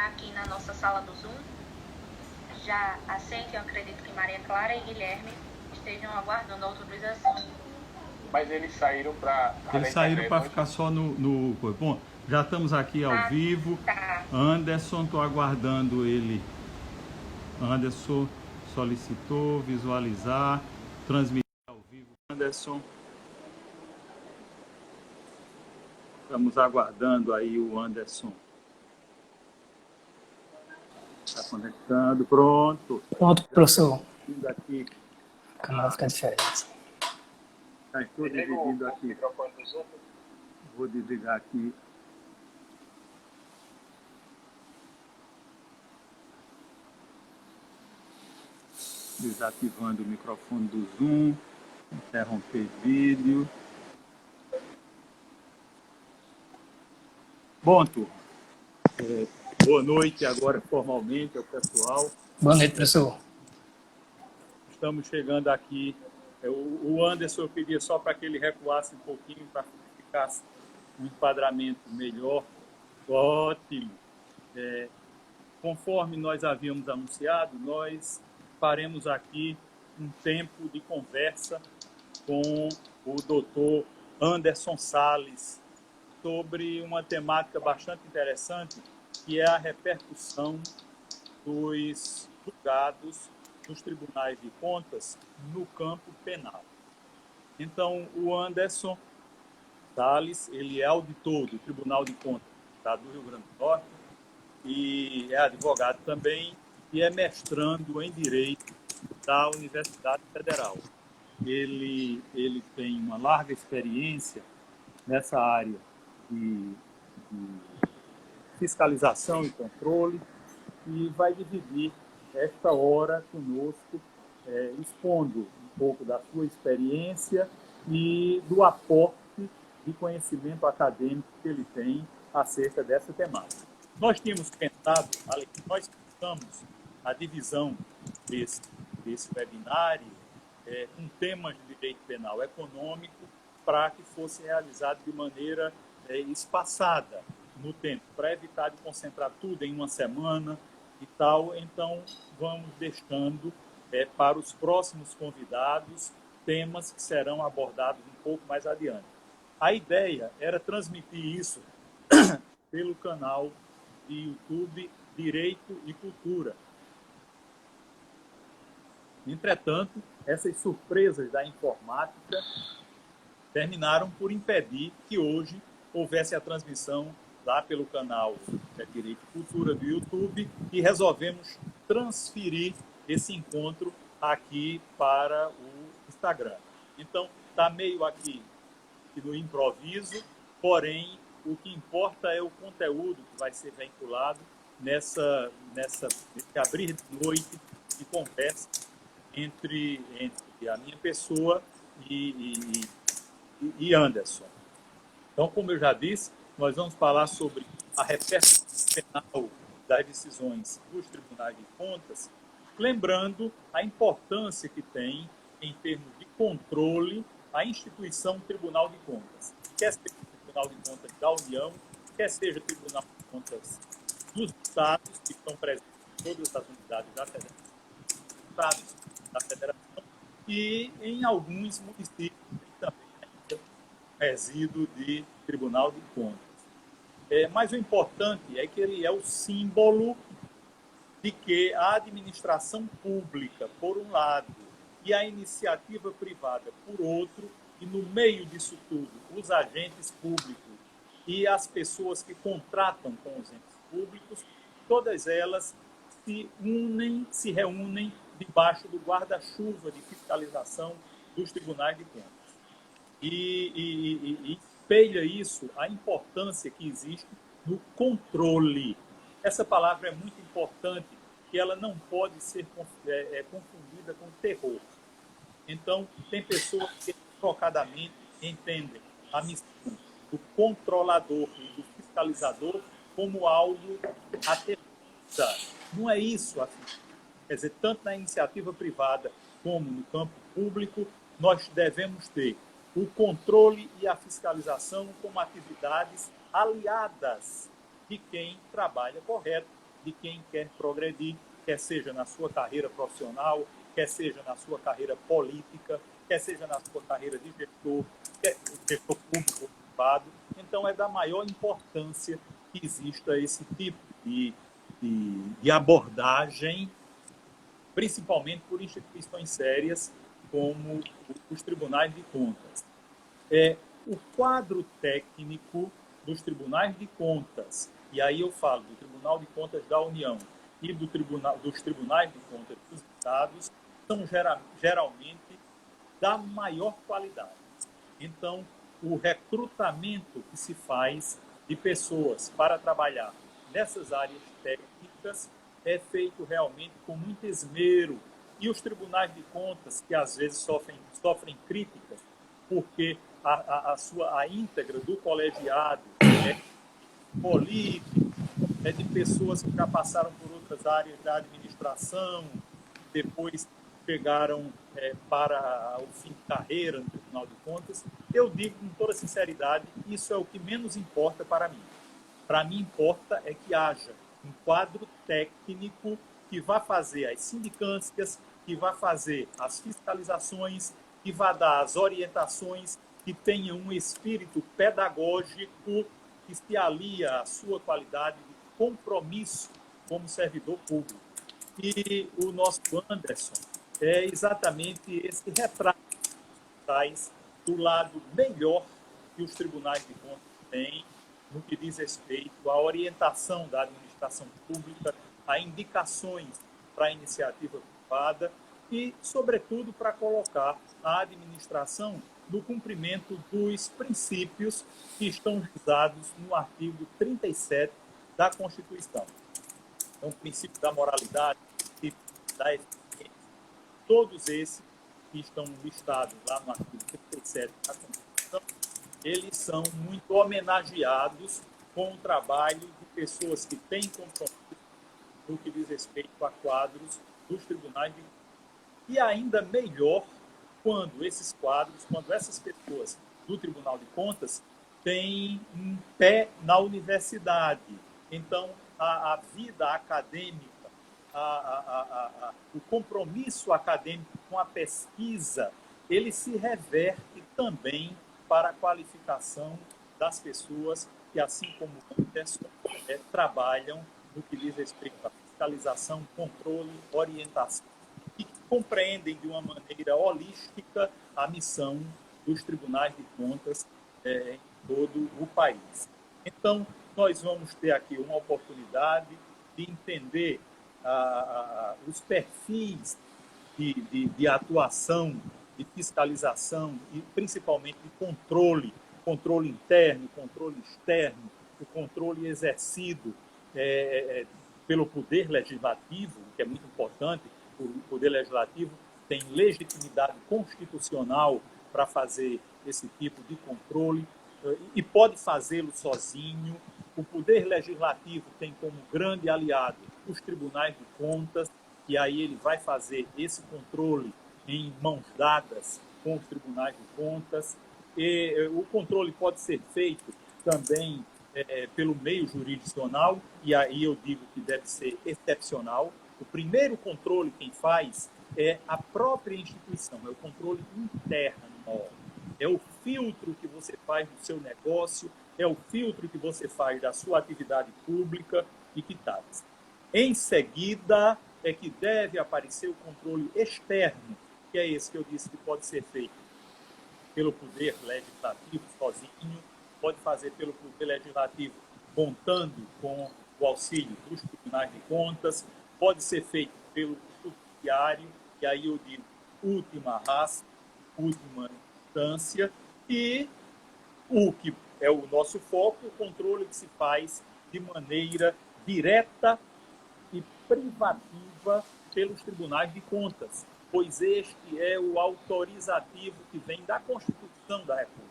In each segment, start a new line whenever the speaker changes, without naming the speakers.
está aqui na nossa sala do Zoom. Já aceito, eu acredito que Maria Clara e Guilherme estejam aguardando a autorização.
Mas eles saíram para...
Eles saíram para ficar só no... Bom, já estamos aqui ao vivo.
Tá.
Anderson, estou aguardando ele. Anderson solicitou visualizar, transmitir ao vivo. Anderson. Estamos aguardando aí o Anderson. Está conectando, pronto.
Pronto, professor.
Aqui.
O canal fica diferente.
Estou dividindo aqui. Vou desligar aqui. Desativando o microfone do Zoom. Interromper vídeo. Bom, turma. Boa noite agora formalmente ao pessoal.
Boa noite, professor.
Estamos chegando aqui. O Anderson eu pedia só para que ele recuasse um pouquinho, para que ficasse um enquadramento melhor. Ótimo. Conforme nós havíamos anunciado, nós faremos aqui um tempo de conversa com o doutor Anderson Salles sobre uma temática bastante interessante, que é a repercussão dos julgados nos tribunais de contas no campo penal. Então, o Anderson Salles, ele é auditor do Tribunal de Contas do Estado do Rio Grande do Norte e é advogado também e é mestrando em Direito da Universidade Federal. Ele tem uma larga experiência nessa área de fiscalização e controle e vai dividir esta hora conosco, expondo um pouco da sua experiência e do aporte de conhecimento acadêmico que ele tem acerca dessa temática. Nós tínhamos pensado, nós pensamos a divisão desse webinário com temas de direito penal econômico para que fosse realizado de maneira espaçada no tempo, para evitar de concentrar tudo em uma semana e tal. Então, vamos deixando para os próximos convidados temas que serão abordados um pouco mais adiante. A ideia era transmitir isso pelo canal de YouTube Direito e Cultura. Entretanto, essas surpresas da informática terminaram por impedir que hoje houvesse a transmissão lá pelo canal Direito e Cultura do YouTube e resolvemos transferir esse encontro aqui para o Instagram. Então, está meio aqui no improviso, porém, o que importa é o conteúdo que vai ser vinculado nesse abrir de noite de conversa entre a minha pessoa e Anderson. Então, como eu já disse, nós vamos falar sobre a repercussão penal das decisões dos tribunais de contas, lembrando a importância que tem, em termos de controle, a instituição Tribunal de Contas. Quer seja o Tribunal de Contas da União, quer seja o Tribunal de Contas dos Estados, que estão presentes em todas as unidades da Federação, e em alguns municípios também resíduo de Tribunal de Contas. Mas o importante é que ele é o símbolo de que a administração pública, por um lado, e a iniciativa privada, por outro, e no meio disso tudo, os agentes públicos e as pessoas que contratam com os entes públicos, todas elas se reúnem debaixo do guarda-chuva de fiscalização dos tribunais de contas. E espelha isso a importância que existe no controle. Essa palavra é muito importante, que ela não pode ser confundida com terror. Então, tem pessoas que trocadamente entendem a missão do controlador e do fiscalizador como algo aterrorizante. Não é isso, assim. Quer dizer, tanto na iniciativa privada como no campo público, nós devemos ter o controle e a fiscalização como atividades aliadas de quem trabalha correto de quem quer progredir, quer seja na sua carreira profissional, quer seja na sua carreira política, quer seja na sua carreira de gestor público ou privado. Então, é da maior importância que exista esse tipo de abordagem, principalmente por instituições sérias como os tribunais de contas. O quadro técnico dos tribunais de contas, e aí eu falo do Tribunal de Contas da União e dos tribunais de contas dos estados, são geralmente da maior qualidade. Então, o recrutamento que se faz de pessoas para trabalhar nessas áreas técnicas é feito realmente com muito esmero. E os tribunais de contas, que às vezes sofrem críticas, porque a íntegra do colegiado é político, é de pessoas que já passaram por outras áreas da administração, depois chegaram para o fim de carreira no Tribunal de Contas. Eu digo com toda sinceridade, isso é o que menos importa para mim. Para mim importa é que haja um quadro técnico que vá fazer as sindicâncias, que vá fazer as fiscalizações, que vá dar as orientações, que tenha um espírito pedagógico que se alia à sua qualidade de compromisso como servidor público. E o nosso Anderson é exatamente esse retrato que traz do lado melhor que os tribunais de contas têm no que diz respeito à orientação da administração pública, a indicações para a iniciativa privada e, sobretudo, para colocar a administração no cumprimento dos princípios que estão visados no artigo 37 da Constituição. Então, o princípio da moralidade, o princípio da eficiência, todos esses que estão listados lá no artigo 37 da Constituição, eles são muito homenageados com o trabalho de pessoas que têm compromisso no que diz respeito a quadros dos tribunais de contas. E ainda melhor quando esses quadros, quando essas pessoas do Tribunal de Contas têm um pé na universidade. Então, a vida acadêmica, o compromisso acadêmico com a pesquisa, ele se reverte também para a qualificação das pessoas que, assim como o Anderson, trabalham no que diz respeito à fiscalização, controle, orientação, e que compreendem de uma maneira holística a missão dos tribunais de contas em todo o país. Então, nós vamos ter aqui uma oportunidade de entender os perfis de atuação, de fiscalização e principalmente de controle interno, controle externo, o controle exercido pelo Poder Legislativo, que é muito importante. O Poder Legislativo tem legitimidade constitucional para fazer esse tipo de controle e pode fazê-lo sozinho. O Poder Legislativo tem como grande aliado os tribunais de contas, e aí ele vai fazer esse controle em mãos dadas com os tribunais de contas. E o controle pode ser feito também pelo meio jurisdicional, e aí eu digo que deve ser excepcional. O primeiro controle quem faz é a própria instituição, é o controle interno. É o filtro que você faz do seu negócio, é o filtro que você faz da sua atividade pública e que tais. Em seguida, é que deve aparecer o controle externo, que é esse que eu disse que pode ser feito pelo Poder Legislativo sozinho, pode fazer pelo Poder Legislativo contando com o auxílio dos tribunais de contas, pode ser feito pelo judiciário, e aí eu digo última raça, última instância, e o que é o nosso foco, o controle que se faz de maneira direta e privativa pelos tribunais de contas, pois este é o autorizativo que vem da Constituição da República.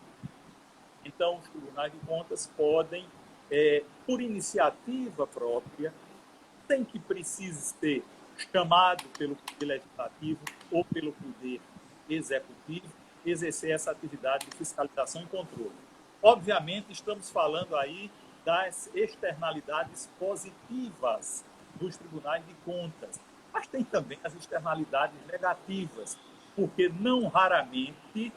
Então, os tribunais de contas podem, por iniciativa própria, sem que precise ser chamado pelo Poder Legislativo ou pelo Poder Executivo, exercer essa atividade de fiscalização e controle. Obviamente, estamos falando aí das externalidades positivas dos tribunais de contas. Mas tem também as externalidades negativas, porque não raramente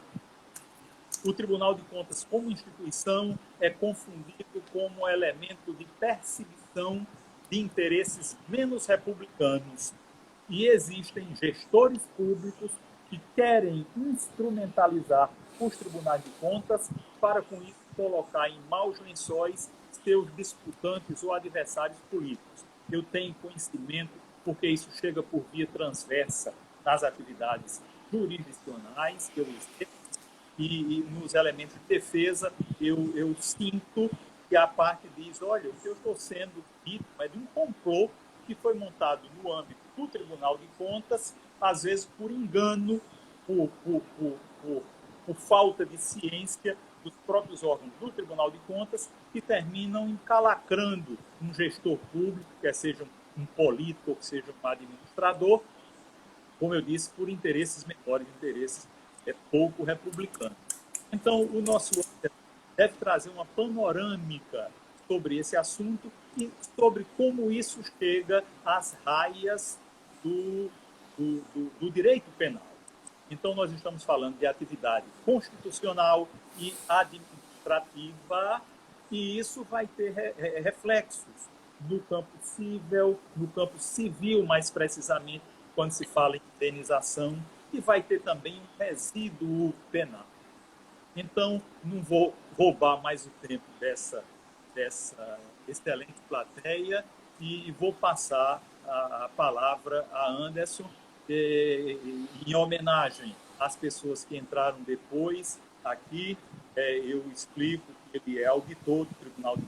o Tribunal de Contas, como instituição, é confundido como elemento de perseguição de interesses menos republicanos. E existem gestores públicos que querem instrumentalizar os tribunais de contas para, com isso, colocar em maus lençóis seus disputantes ou adversários políticos. Eu tenho conhecimento, porque isso chega por via transversa nas atividades jurisdicionais que eu exerço, e nos elementos de defesa eu sinto que a parte diz, olha, o que eu estou sendo vítima é de um complô que foi montado no âmbito do Tribunal de Contas, às vezes por engano, por falta de ciência dos próprios órgãos do Tribunal de Contas, que terminam encalacrando um gestor público, quer seja um político ou que seja um administrador, como eu disse, por interesses menores, interesses pouco republicanos. Então, o nosso deve trazer uma panorâmica sobre esse assunto e sobre como isso chega às raias do direito penal. Então, nós estamos falando de atividade constitucional e administrativa, e isso vai ter reflexos no campo civil, mais precisamente, quando se fala em indenização, e vai ter também um resíduo penal. Então, não vou roubar mais o tempo dessa excelente plateia e vou passar a palavra a Anderson, em homenagem às pessoas que entraram depois aqui. Eu explico que ele é auditor do Tribunal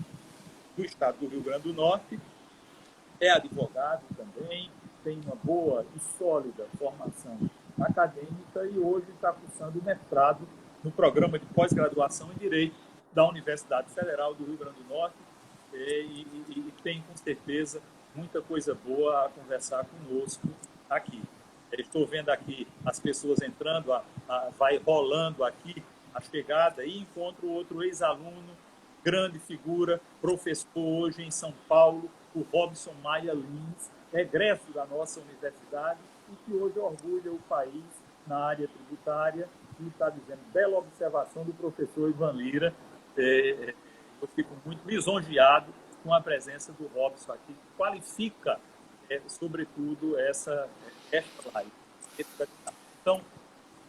do Estado do Rio Grande do Norte, é advogado também, tem uma boa e sólida formação acadêmica e hoje está cursando o mestrado no programa de pós-graduação em Direito da Universidade Federal do Rio Grande do Norte e tem, com certeza, muita coisa boa a conversar conosco aqui. Estou vendo aqui as pessoas entrando, vai rolando aqui a chegada e encontro outro ex-aluno, grande figura, professor hoje em São Paulo, o Robson Maia Lins, egresso da nossa universidade e que hoje orgulha o país na área tributária e está dizendo, bela observação do professor Ivan Lira. Eu fico muito lisonjeado com a presença do Robson aqui, que qualifica, sobretudo, esta live. Então,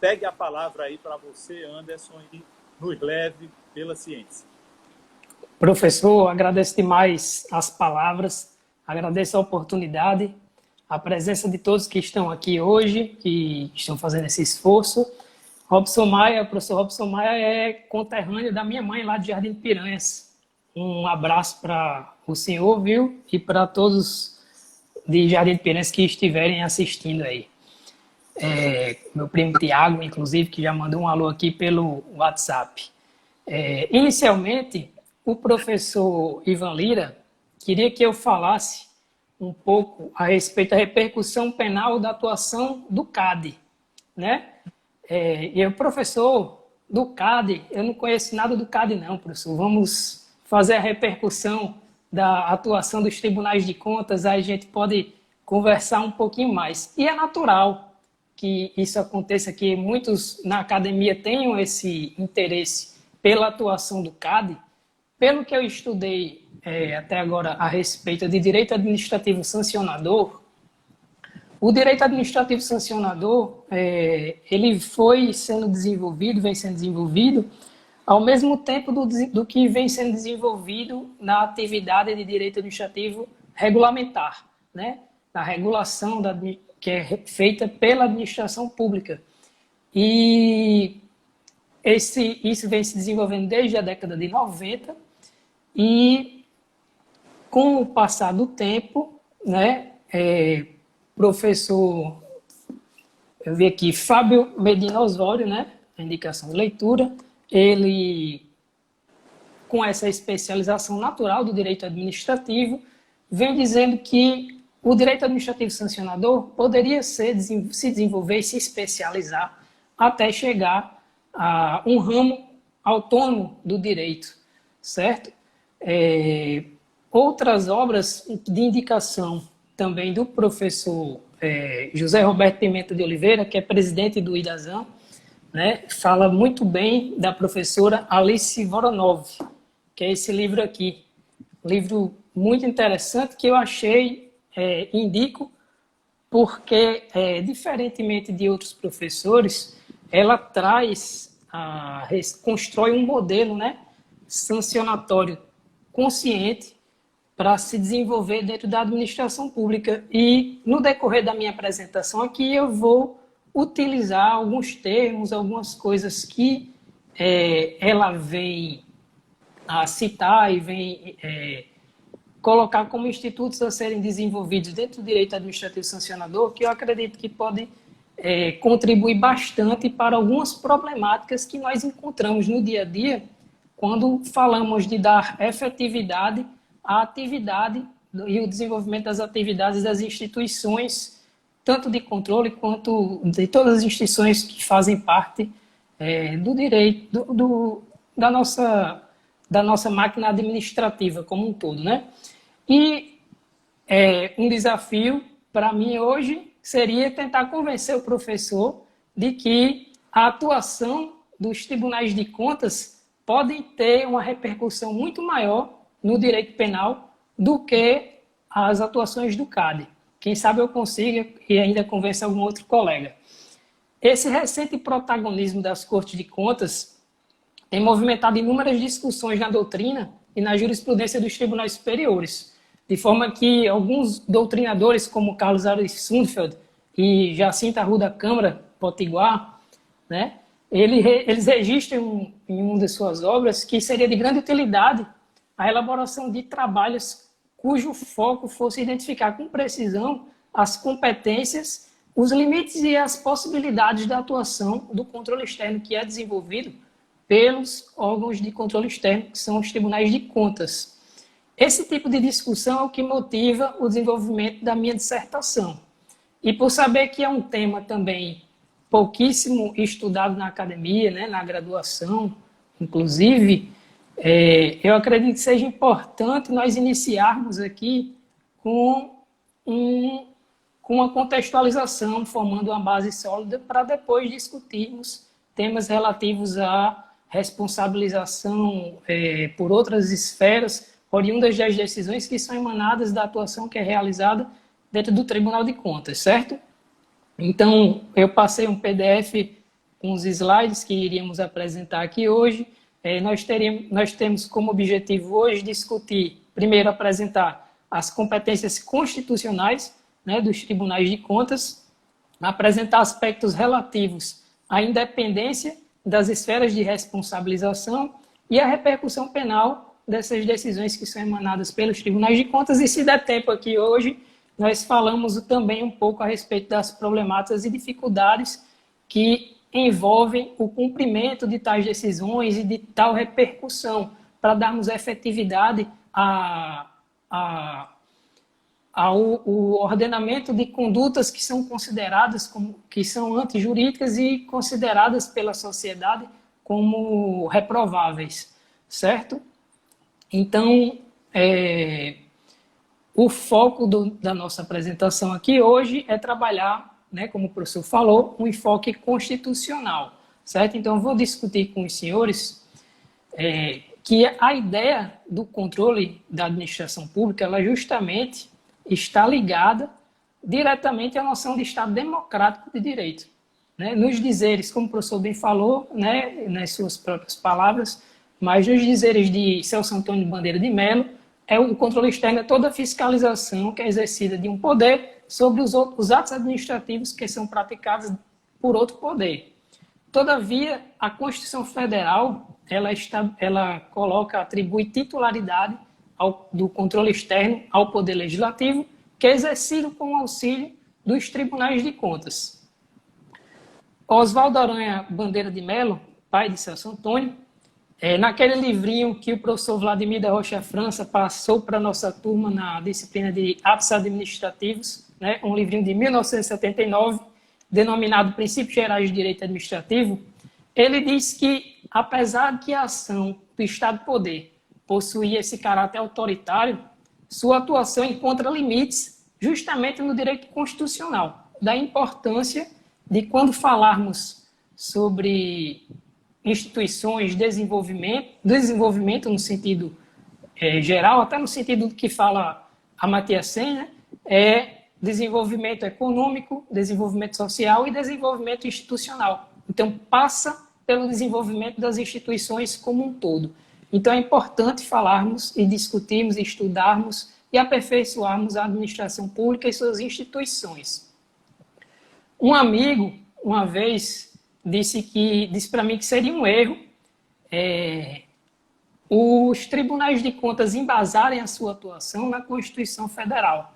pegue a palavra aí para você, Anderson, e nos leve pela ciência.
Professor, agradeço demais as palavras, agradeço a oportunidade, a presença de todos que estão aqui hoje, que estão fazendo esse esforço. Robson Maia, o professor Robson Maia é conterrâneo da minha mãe lá de Jardim de Piranhas. Um abraço para o senhor, viu? E para todos de Jardim de Piranhas que estiverem assistindo aí. Meu primo Tiago, inclusive, que já mandou um alô aqui pelo WhatsApp. Inicialmente, o professor Ivan Lira queria que eu falasse um pouco a respeito da repercussão penal da atuação do CAD, né? E o professor do CAD, eu não conheço nada do CAD não, professor. Vamos fazer a repercussão da atuação dos tribunais de contas, aí a gente pode conversar um pouquinho mais. E é natural que isso aconteça, que muitos na academia tenham esse interesse pela atuação do CAD. Pelo que eu estudei até agora a respeito de direito administrativo sancionador, o direito administrativo sancionador, ele foi sendo desenvolvido, vem sendo desenvolvido, ao mesmo tempo do que vem sendo desenvolvido na atividade de direito administrativo regulamentar, né? Na regulação que é feita pela administração pública. E isso vem se desenvolvendo desde a década de 90 e, com o passar do tempo, né, professor, eu vi aqui, Fábio Medina Osório, né, a indicação de leitura, ele, com essa especialização natural do direito administrativo, vem dizendo que o direito administrativo sancionador poderia se desenvolver e se especializar até chegar a um ramo autônomo do direito, certo? Outras obras de indicação também do professor José Roberto Pimenta de Oliveira, que é presidente do IDASAM, né? Fala muito bem da professora Alice Voronov, que é esse livro aqui. Um livro muito interessante que eu achei, indico, porque, diferentemente de outros professores, ela constrói um modelo, né, sancionatório consciente para se desenvolver dentro da administração pública. E, no decorrer da minha apresentação aqui, eu vou utilizar alguns termos, algumas coisas que ela vem a citar e vem colocar como institutos a serem desenvolvidos dentro do direito administrativo sancionador, que eu acredito que pode contribuir bastante para algumas problemáticas que nós encontramos no dia a dia quando falamos de dar efetividade à atividade e o desenvolvimento das atividades das instituições, tanto de controle quanto de todas as instituições que fazem parte do direito, da nossa máquina administrativa como um todo, né? E um desafio para mim hoje seria tentar convencer o professor de que a atuação dos tribunais de contas podem ter uma repercussão muito maior no direito penal do que as atuações do CAD. Quem sabe eu consiga e ainda convencer algum outro colega. Esse recente protagonismo das Cortes de Contas tem movimentado inúmeras discussões na doutrina e na jurisprudência dos tribunais superiores, de forma que alguns doutrinadores, como Carlos Aires Sundfeld e Jacinto Arruda Câmara Potiguar, né, eles registram em uma de suas obras que seria de grande utilidade a elaboração de trabalhos cujo foco fosse identificar com precisão as competências, os limites e as possibilidades da atuação do controle externo que é desenvolvido pelos órgãos de controle externo, que são os tribunais de contas. Esse tipo de discussão é o que motiva o desenvolvimento da minha dissertação. E por saber que é um tema também pouquíssimo estudado na academia, né, na graduação, inclusive, eu acredito que seja importante nós iniciarmos aqui com uma contextualização, formando uma base sólida para depois discutirmos temas relativos à responsabilização por outras esferas, oriundas das decisões que são emanadas da atuação que é realizada dentro do Tribunal de Contas, certo? Então, eu passei um PDF com os slides que iríamos apresentar aqui hoje. Nós temos como objetivo hoje discutir, primeiro apresentar as competências constitucionais, né, dos tribunais de contas, apresentar aspectos relativos à independência das esferas de responsabilização e a repercussão penal dessas decisões que são emanadas pelos tribunais de contas. E se der tempo aqui hoje, nós falamos também um pouco a respeito das problemáticas e dificuldades que envolvem o cumprimento de tais decisões e de tal repercussão, para darmos efetividade ao ordenamento de condutas que são consideradas que são antijurídicas e consideradas pela sociedade como reprováveis, certo? Então, o foco da nossa apresentação aqui hoje é trabalhar, né, como o professor falou, um enfoque constitucional, certo? Então, eu vou discutir com os senhores que a ideia do controle da administração pública, ela justamente está ligada diretamente à noção de Estado democrático de direito, né? Nos dizeres, como o professor bem falou, né, nas suas próprias palavras, mas nos dizeres de Celso Antônio Bandeira de Mello, o controle externo é toda a fiscalização que é exercida de um poder sobre os atos administrativos que são praticados por outro poder. Todavia, a Constituição Federal, ela atribui titularidade do controle externo ao Poder Legislativo, que é exercido com o auxílio dos tribunais de contas. Oswaldo Aranha Bandeira de Mello, pai de Celso Antônio, naquele livrinho que o professor Vladimir da Rocha França passou para a nossa turma na disciplina de atos administrativos, né, um livrinho de 1979, denominado Princípios Gerais de Direito Administrativo, ele diz que, apesar de que a ação do Estado-Poder possuía esse caráter autoritário, sua atuação encontra limites justamente no direito constitucional, da importância de quando falarmos sobre instituições, desenvolvimento no sentido geral, até no sentido do que fala Amartya Sen, né? Desenvolvimento econômico, desenvolvimento social e desenvolvimento institucional. Então, passa pelo desenvolvimento das instituições como um todo. Então, é importante falarmos e discutirmos, estudarmos e aperfeiçoarmos a administração pública e suas instituições. Um amigo, uma vez, disse para mim que seria um erro os tribunais de contas embasarem a sua atuação na Constituição Federal,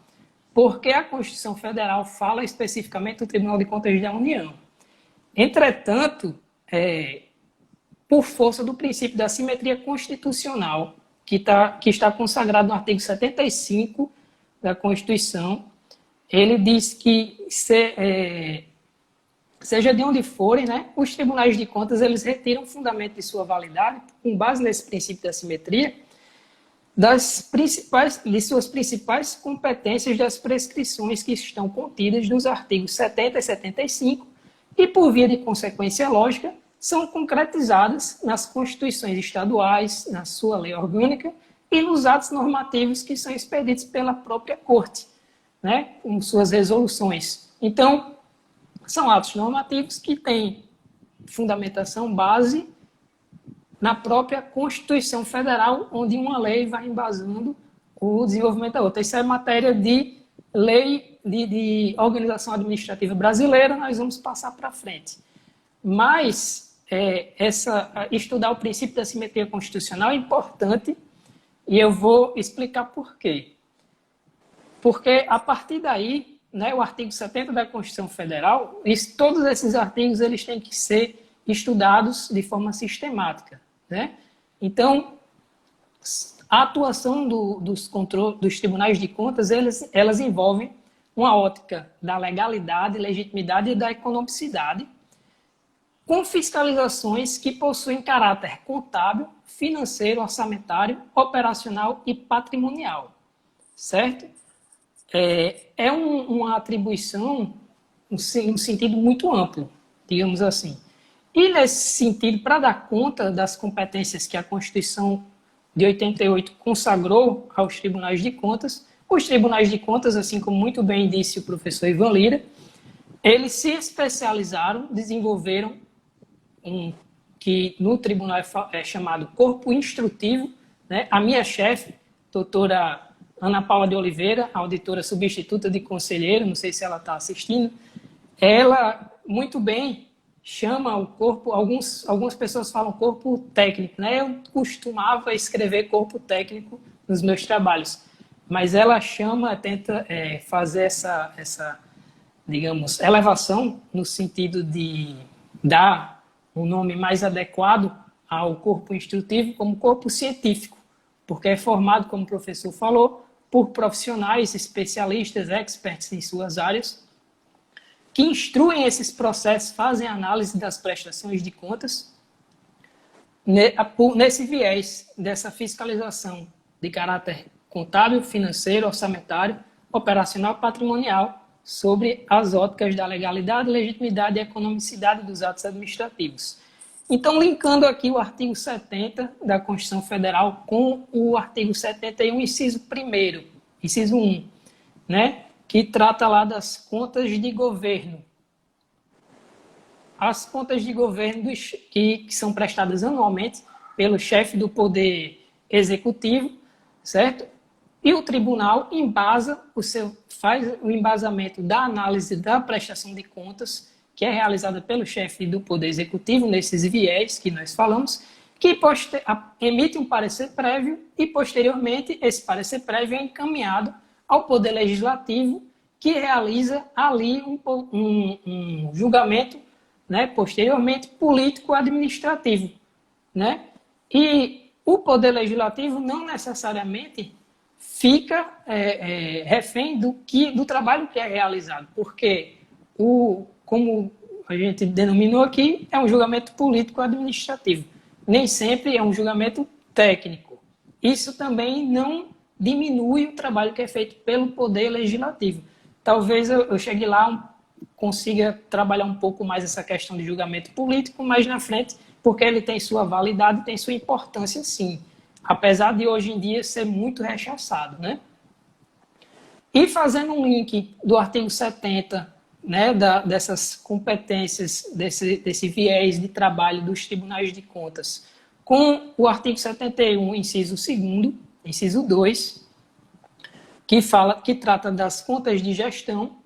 porque a Constituição Federal fala especificamente do Tribunal de Contas da União. Entretanto, por força do princípio da simetria constitucional, que está consagrado no artigo 75 da Constituição, ele diz que, seja de onde forem, né, os tribunais de contas eles retiram o fundamento de sua validade, com base nesse princípio da simetria, de suas principais competências das prescrições que estão contidas nos artigos 70 e 75 e, por via de consequência lógica, são concretizadas nas constituições estaduais, na sua lei orgânica e nos atos normativos que são expedidos pela própria Corte, né, com suas resoluções. Então, são atos normativos que têm fundamentação base na própria Constituição Federal, onde uma lei vai embasando o desenvolvimento da outra. Isso é matéria de lei de organização administrativa brasileira, nós vamos passar para frente. Mas estudar o princípio da simetria constitucional é importante e eu vou explicar por quê. Porque a partir daí, né, o artigo 70 da Constituição Federal, todos esses artigos eles têm que ser estudados de forma sistemática, né? Então, a atuação dos tribunais de contas, elas envolvem uma ótica da legalidade, legitimidade e da economicidade, com fiscalizações que possuem caráter contábil, financeiro, orçamentário, operacional e patrimonial, certo? Uma atribuição no sentido muito amplo, digamos assim. E, nesse sentido, para dar conta das competências que a Constituição de 88 consagrou aos tribunais de contas, os tribunais de contas, assim como muito bem disse o professor Ivan Lira, eles se especializaram, desenvolveram que no tribunal é chamado corpo instrutivo, né? A minha chefe, doutora Ana Paula de Oliveira, auditora substituta de conselheiro, não sei se ela está assistindo, ela muito bem chama o corpo, algumas pessoas falam corpo técnico, né? Eu costumava escrever corpo técnico nos meus trabalhos, mas ela tenta fazer essa, digamos, elevação no sentido de dar um nome mais adequado ao corpo instrutivo como corpo científico, porque é formado, como o professor falou, por profissionais, especialistas, experts em suas áreas, que instruem esses processos, fazem análise das prestações de contas, nesse viés dessa fiscalização de caráter contábil, financeiro, orçamentário, operacional e patrimonial, sobre as óticas da legalidade, legitimidade e economicidade dos atos administrativos. Então, linkando aqui o artigo 70 da Constituição Federal com o artigo 71, inciso 1º, inciso 1, né, que trata lá das contas de governo. As contas de governo que são prestadas anualmente pelo chefe do Poder Executivo, certo? E o tribunal faz o embasamento da análise da prestação de contas, que é realizada pelo chefe do Poder Executivo, nesses viés que nós falamos, que emite um parecer prévio e, posteriormente, esse parecer prévio é encaminhado ao Poder Legislativo, que realiza ali um julgamento, né, posteriormente, político-administrativo, né? E o Poder Legislativo não necessariamente fica refém do trabalho que é realizado, porque, como a gente denominou aqui, é um julgamento político-administrativo. Nem sempre é um julgamento técnico. Isso também não diminui o trabalho que é feito pelo Poder Legislativo. Talvez eu chegue lá, consiga trabalhar um pouco mais essa questão de julgamento político mais na frente, porque ele tem sua validade, tem sua importância, sim, apesar de hoje em dia ser muito rechaçado, né? E fazendo um link do artigo 70, né, dessas competências, desse viés de trabalho dos tribunais de contas, com o artigo 71, inciso 2º, inciso 2, que trata das contas de gestão.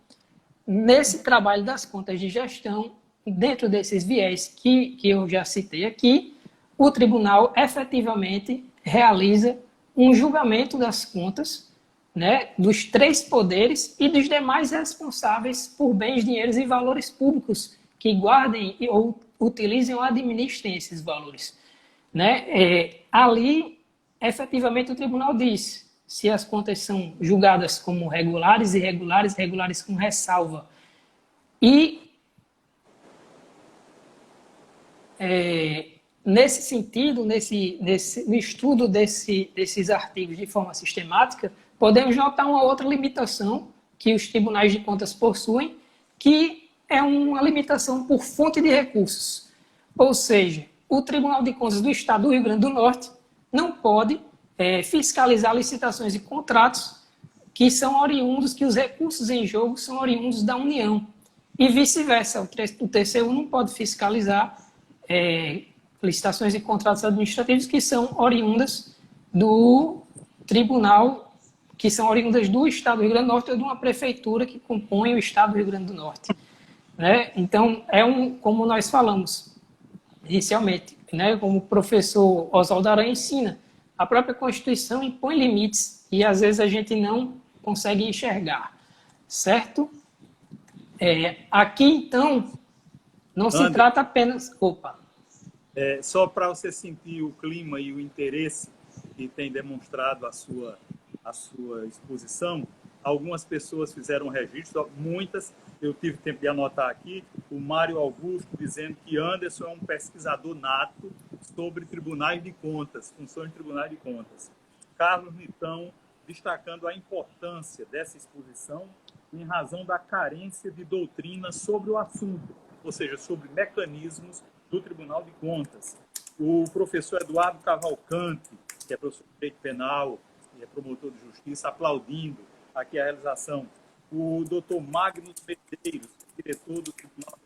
Nesse trabalho das contas de gestão, dentro desses viés que eu já citei aqui, o tribunal efetivamente realiza um julgamento das contas, né, dos 3 poderes e dos demais responsáveis por bens, dinheiros e valores públicos que guardem ou utilizem ou administrem esses valores. Né? Ali, efetivamente, o tribunal diz se as contas são julgadas como regulares, irregulares, regulares com ressalva. E, nesse sentido, no estudo desses artigos de forma sistemática, podemos notar uma outra limitação que os tribunais de contas possuem, que é uma limitação por fonte de recursos. Ou seja, o Tribunal de Contas do Estado do Rio Grande do Norte não pode fiscalizar licitações e contratos que são oriundos, que os recursos em jogo são oriundos da União. E vice-versa, o TCU não pode fiscalizar licitações e contratos administrativos que são oriundas do Tribunal, que são oriundas do Estado do Rio Grande do Norte ou de uma prefeitura que compõe o Estado do Rio Grande do Norte. Né? Então, como nós falamos inicialmente, né, como o professor Oswaldo Aranha ensina, a própria Constituição impõe limites e às vezes a gente não consegue enxergar, certo? Aqui, então, não se trata apenas... Opa!
Só para você sentir o clima e o interesse que tem demonstrado a sua exposição, algumas pessoas fizeram um registro, muitas, eu tive tempo de anotar aqui, o Mário Augusto dizendo que Anderson é um pesquisador nato sobre tribunais de contas, funções de tribunais de contas. Carlos Nitão destacando a importância dessa exposição em razão da carência de doutrina sobre o assunto, ou seja, sobre mecanismos do Tribunal de Contas. O professor Eduardo Cavalcante, que é professor de Direito Penal e é promotor de Justiça, aplaudindo aqui a realização. O doutor Magnus Medeiros, diretor do Tribunal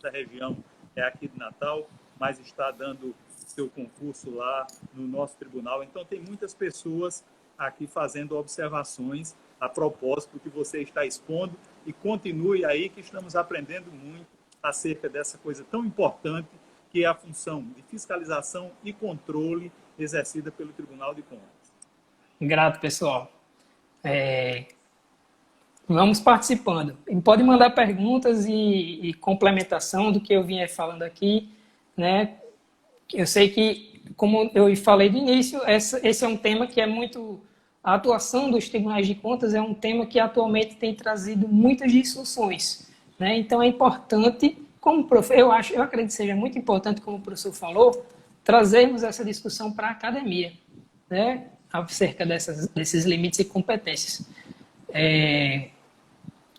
da região, é aqui de Natal, mas está dando seu concurso lá no nosso tribunal. Então, tem muitas pessoas aqui fazendo observações a propósito do que você está expondo e continue aí que estamos aprendendo muito acerca dessa coisa tão importante que é a função de fiscalização e controle exercida pelo Tribunal de Contas.
Grato, pessoal. Vamos participando. Pode mandar perguntas e complementação do que eu vinha falando aqui, né? Eu sei que, como eu falei no início, esse é um tema que é muito... A atuação dos tribunais de contas é um tema que atualmente tem trazido muitas discussões, né? Então é importante, eu acredito que seja muito importante, como o professor falou, trazermos essa discussão para a academia, né? Acerca desses limites e competências.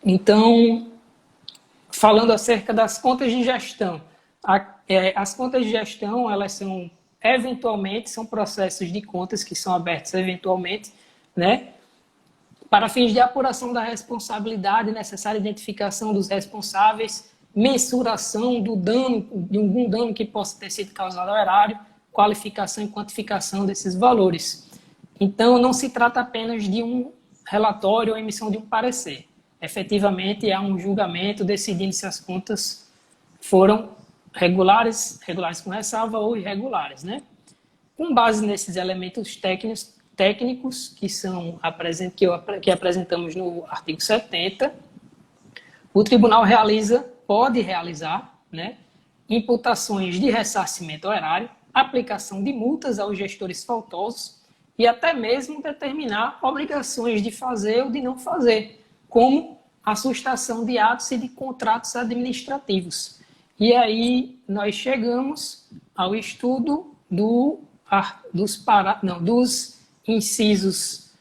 Então, falando acerca das contas de gestão, as contas de gestão, elas são, eventualmente, são processos de contas que são abertos eventualmente, né, para fins de apuração da responsabilidade, necessária identificação dos responsáveis, mensuração do dano, de algum dano que possa ter sido causado ao erário, qualificação e quantificação desses valores. Então, não se trata apenas de um relatório ou emissão de um parecer. Efetivamente, há um julgamento decidindo se as contas foram regulares com ressalva ou irregulares, né? Com base nesses elementos técnicos que apresentamos no artigo 70, o tribunal pode realizar, né, imputações de ressarcimento ao erário, aplicação de multas aos gestores faltosos e até mesmo determinar obrigações de fazer ou de não fazer, como a sustação de atos e de contratos administrativos. E aí nós chegamos ao estudo dos incisos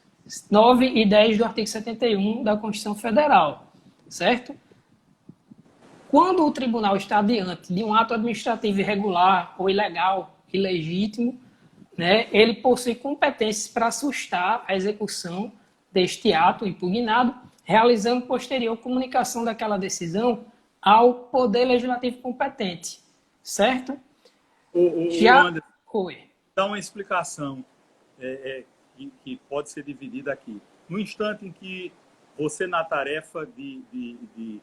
9 e 10 do artigo 71 da Constituição Federal, certo? Quando o tribunal está diante de um ato administrativo irregular ou ilegal, ilegítimo, né, ele possui competências para sustar a execução deste ato impugnado, realizando posterior comunicação daquela decisão ao Poder Legislativo competente, certo?
Anderson, dá uma explicação que pode ser dividida aqui. No instante em que você, na tarefa de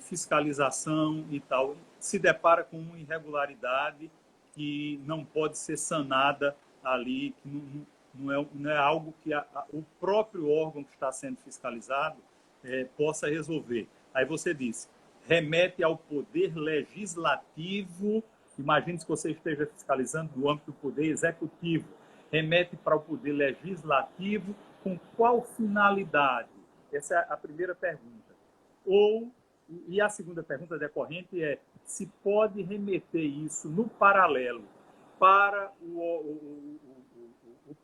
fiscalização e tal, se depara com uma irregularidade que não pode ser sanada ali, que não é algo que o próprio órgão que está sendo fiscalizado possa resolver. Aí você disse, remete ao Poder Legislativo, imagine se você esteja fiscalizando no âmbito do Poder Executivo, remete para o Poder Legislativo com qual finalidade? Essa é a primeira pergunta. E a segunda pergunta decorrente é se pode remeter isso no paralelo para o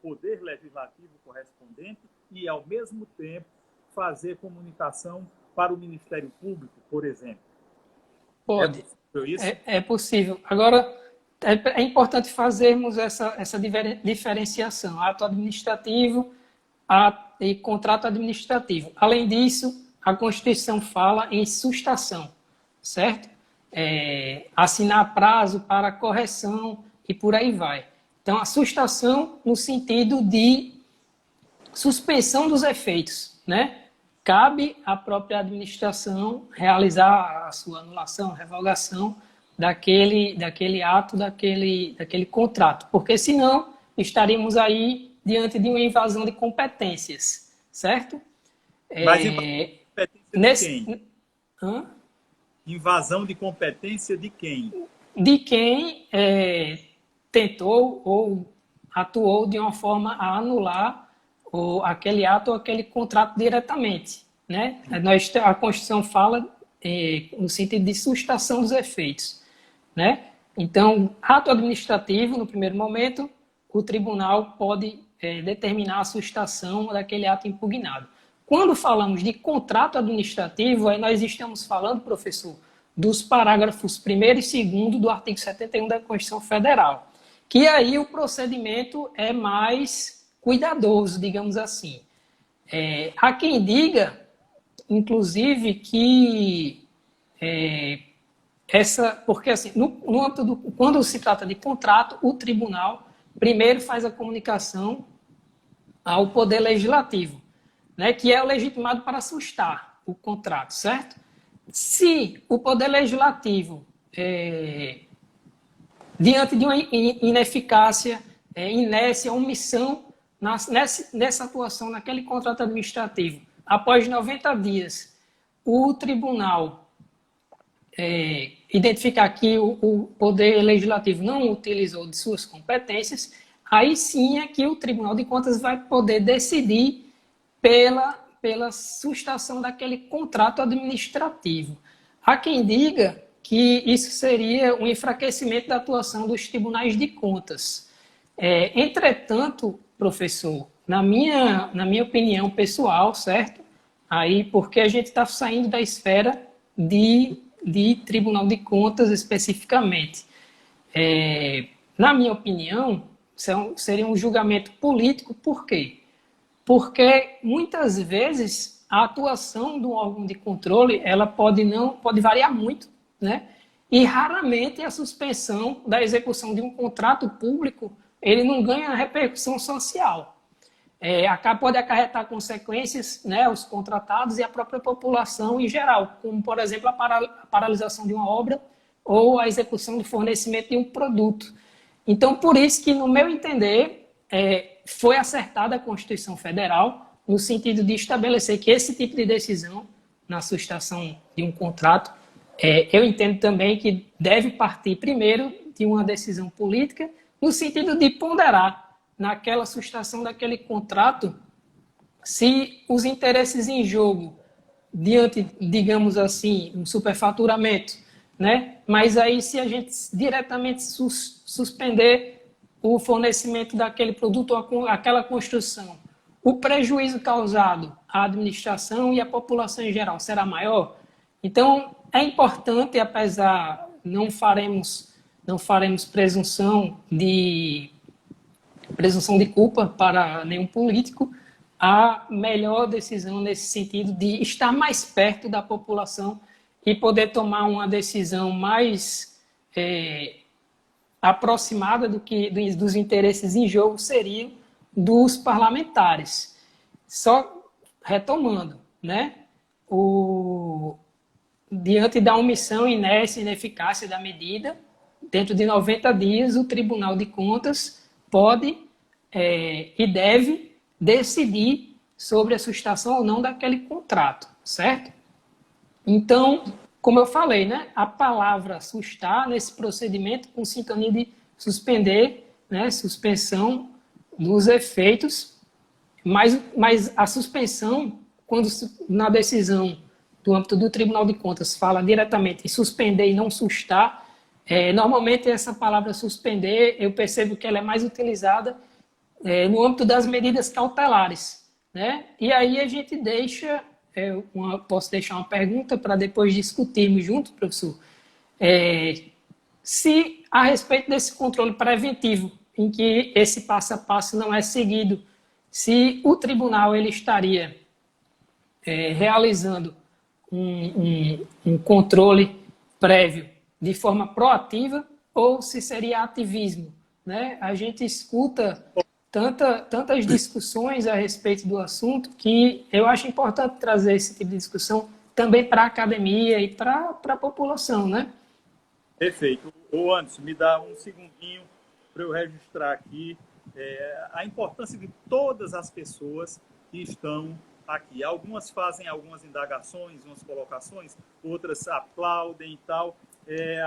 Poder Legislativo correspondente e, ao mesmo tempo, fazer comunicação para o Ministério Público, por exemplo.
Pode.
É possível isso?
É possível. Agora, é importante fazermos essa diferenciação, ato administrativo e contrato administrativo. Além disso, a Constituição fala em sustação, certo? Assinar prazo para correção e por aí vai. Então, a sustação no sentido de suspensão dos efeitos, né? Cabe à própria administração realizar a sua anulação, revogação daquele ato, daquele contrato, porque senão estaríamos aí diante de uma invasão de competências, certo?
Mas competência de quem? Invasão de competência de quem?
De quem tentou ou atuou de uma forma a anular aquele ato ou aquele contrato diretamente, né? A Constituição fala no sentido de sustação dos efeitos, né? Então, ato administrativo, no primeiro momento, o tribunal pode determinar a sustação daquele ato impugnado. Quando falamos de contrato administrativo, aí nós estamos falando, professor, dos parágrafos 1º e 2º do artigo 71 da Constituição Federal, que aí o procedimento é mais cuidadoso, digamos assim. Há quem diga, inclusive, que porque assim, no âmbito quando se trata de contrato, o tribunal primeiro faz a comunicação ao Poder Legislativo, né, que é o legitimado para sustar o contrato, certo? Se o Poder Legislativo, diante de uma ineficácia, inércia, omissão nessa atuação, naquele contrato administrativo, após 90 dias, o tribunal identificar que o Poder Legislativo não utilizou de suas competências, aí sim é que o Tribunal de Contas vai poder decidir pela sustação daquele contrato administrativo. Há quem diga que isso seria um enfraquecimento da atuação dos tribunais de contas. Entretanto, professor, na minha opinião pessoal, certo? Aí, porque a gente está saindo da esfera de Tribunal de Contas especificamente. Na minha opinião, seria um julgamento político. Por quê? Porque muitas vezes a atuação do órgão de controle ela pode variar muito, né? E raramente a suspensão da execução de um contrato público ele não ganha repercussão social. Pode acarretar consequências, né, aos contratados e à própria população em geral, como, por exemplo, a paralisação de uma obra ou a execução do fornecimento de um produto. Então, por isso que, no meu entender, foi acertada a Constituição Federal no sentido de estabelecer que esse tipo de decisão na sustação de um contrato, eu entendo também que deve partir primeiro de uma decisão política no sentido de ponderar naquela sustação daquele contrato se os interesses em jogo diante, digamos assim, um superfaturamento, né? Mas aí se a gente diretamente suspender o fornecimento daquele produto ou aquela construção, o prejuízo causado à administração e à população em geral será maior? Então, é importante, apesar não faremos presunção de culpa para nenhum político, a melhor decisão nesse sentido de estar mais perto da população e poder tomar uma decisão mais aproximada dos interesses em jogo seria dos parlamentares. Só retomando, né? Diante da omissão, inércia e ineficácia da medida, dentro de 90 dias, o Tribunal de Contas pode e deve decidir sobre a sustação ou não daquele contrato, certo? Então, como eu falei, né, a palavra sustar nesse procedimento com sintonia de suspender, né, suspensão dos efeitos, mas a suspensão, quando na decisão do âmbito do Tribunal de Contas fala diretamente em suspender e não sustar, normalmente essa palavra suspender, eu percebo que ela é mais utilizada no âmbito das medidas cautelares, né? E aí a gente deixa, posso deixar uma pergunta para depois discutirmos junto, professor, se a respeito desse controle preventivo, em que esse passo a passo não é seguido, se o tribunal ele estaria realizando um controle prévio de forma proativa ou se seria ativismo, né? A gente escuta tantas discussões a respeito do assunto que eu acho importante trazer esse tipo de discussão também para a academia e para a população, né?
Perfeito. Ô Anderson, me dá um segundinho para eu registrar aqui a importância de todas as pessoas que estão aqui. Algumas fazem algumas indagações, umas colocações, outras aplaudem e tal.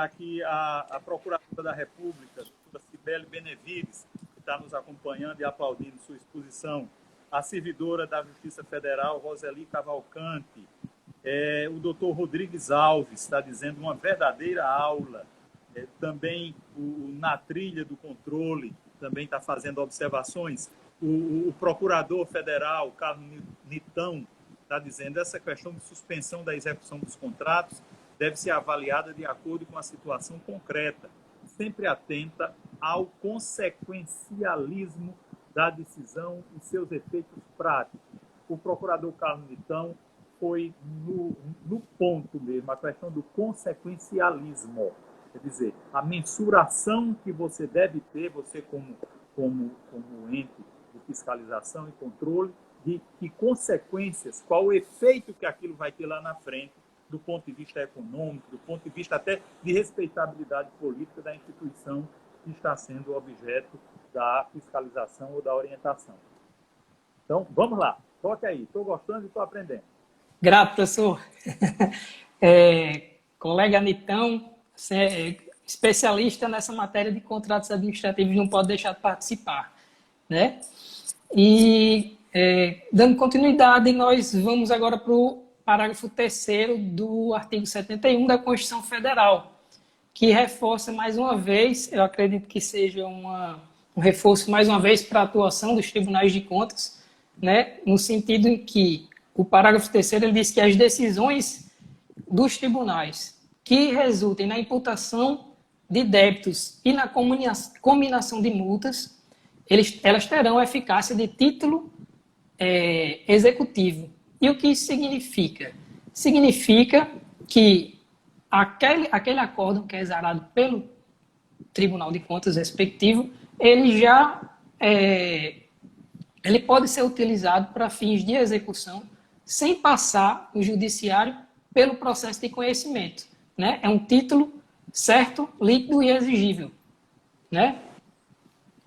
Aqui a Procuradora da República, a Cibele Benevides, que está nos acompanhando e aplaudindo sua exposição, a servidora da Justiça Federal, Roseli Cavalcante, o doutor Rodrigues Alves está dizendo uma verdadeira aula, também na trilha do controle, também está fazendo observações, o Procurador Federal, Carlos Nitão, está dizendo essa questão de suspensão da execução dos contratos deve ser avaliada de acordo com a situação concreta, sempre atenta ao consequencialismo da decisão e seus efeitos práticos. O procurador Carlos Nitão foi no ponto mesmo, a questão do consequencialismo, quer dizer, a mensuração que você deve ter, você como ente de fiscalização e controle, de que consequências, qual o efeito que aquilo vai ter lá na frente, do ponto de vista econômico, do ponto de vista até de respeitabilidade política da instituição que está sendo objeto da fiscalização ou da orientação. Então, vamos lá. Toque aí. Estou gostando e estou aprendendo.
Grato, professor. Colega Nitão, especialista nessa matéria de contratos administrativos, não pode deixar de participar, né? E, dando continuidade, nós vamos agora para o parágrafo 3º do artigo 71 da Constituição Federal, que reforça mais uma vez, eu acredito que seja um reforço mais uma vez para a atuação dos tribunais de contas, né, no sentido em que o parágrafo 3º ele diz que as decisões dos tribunais que resultem na imputação de débitos e na cominação de multas, elas terão eficácia de título executivo. E o que isso significa? Significa que aquele acórdão que é exarado pelo Tribunal de Contas respectivo, ele já ele pode ser utilizado para fins de execução sem passar o judiciário pelo processo de conhecimento, né? É um título certo, líquido e exigível, né?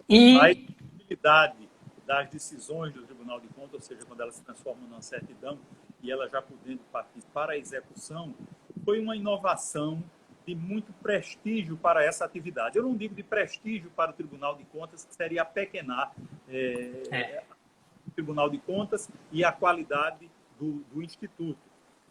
E
a exigibilidade das decisões do Tribunal de Contas, ou seja, quando elas se transformam numa certidão e ela já podendo partir para a execução, foi uma inovação de muito prestígio para essa atividade. Eu não digo de prestígio para o Tribunal de Contas, que seria apequenar o Tribunal de Contas e a qualidade do Instituto.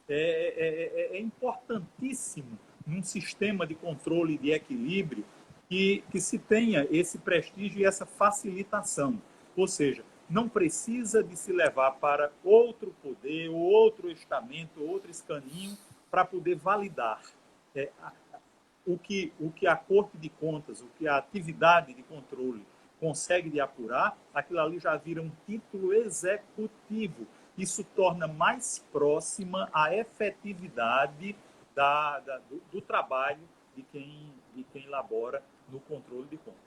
É importantíssimo, num sistema de controle e de equilíbrio, que se tenha esse prestígio e essa facilitação. Ou seja, não precisa de se levar para outro poder, ou outro estamento, outro escaninho, para poder validar. O que a Corte de Contas, o que a atividade de controle consegue de apurar, aquilo ali já vira um título executivo. Isso torna mais próxima a efetividade do trabalho de quem elabora no controle de contas.